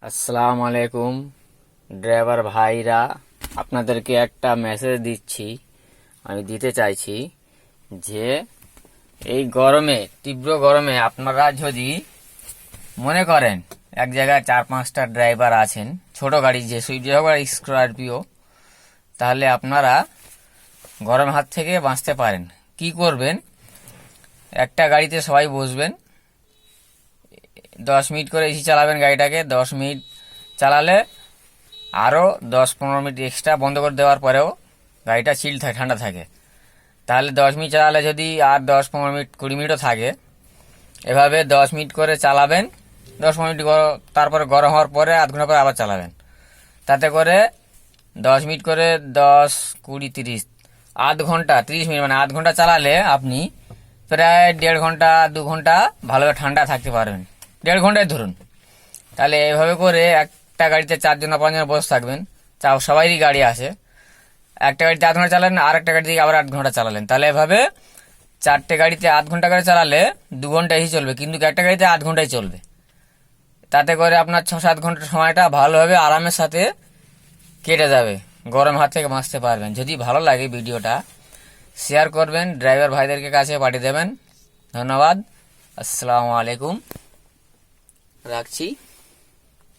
আসসালামু আলাইকুম ড্রাইভার ভাইরা, আপনাদেরকে একটা মেসেজ দিচ্ছি। আমি দিতে চাইছি যে এই গরমে, তীব্র গরমে আপনারা যদি মনে করেন এক জায়গায় 4-5টা ড্রাইভার আছেন, ছোট গাড়ি যে সুইফট ডিজায়ার স্করপিও, তাহলে আপনারা গরমের হাত থেকে বাঁচতে পারেন। কি করবেন? একটা গাড়িতে সবাই বসবেন, 10 মিনিট করে এসি চালাবেন গাড়িটাকে। 10 মিনিট চালালে আরও 10-15 মিনিট এক্সট্রা বন্ধ করে দেওয়ার পরেও গাড়িটা চিল থাকে, ঠান্ডা থাকে। তাহলে 10 মিনিট চালালে যদি আর 10-15 মিনিট 20 মিনিটও থাকে, এভাবে 10 মিনিট করে চালাবেন। 10-15 মিনিট তারপরে গরম হওয়ার পরে আধ ঘন্টা পরে আবার চালাবেন। তাতে করে 10 মিনিট করে 10, 20, 30, আধ ঘন্টা 30 মিনিট, মানে আধ ঘন্টা চালালে আপনি প্রায় 1.5 ঘন্টা 2 ঘন্টা ভালোভাবে ঠান্ডা থাকতে পারবেন। 1.5 ঘন্টায় ধরুন। তাহলে এভাবে করে একটা গাড়িতে 4জন বা 5জন বসে থাকবেন, সবাইরই গাড়ি আছে। একটা গাড়িতে আধ ঘন্টা চালালেন, আর একটা গাড়িতে আবার 8 ঘন্টা চালালেন। তাহলে এভাবে 4টে গাড়িতে আধ ঘন্টা করে চালালে 2 ঘন্টা এসে চলবে, কিন্তু একটা গাড়িতে আধ ঘন্টায় চলবে। তাতে করে আপনার 6-7 ঘন্টার সময়টা ভালোভাবে আরামের সাথে কেটে যাবে, গরম হাত থেকে বাঁচতে পারবেন। যদি ভালো লাগে ভিডিওটা শেয়ার করবেন, ড্রাইভার ভাইদেরকে কাছে পাঠিয়ে দেবেন। ধন্যবাদ। আসসালামু আলাইকুম, রাখছি।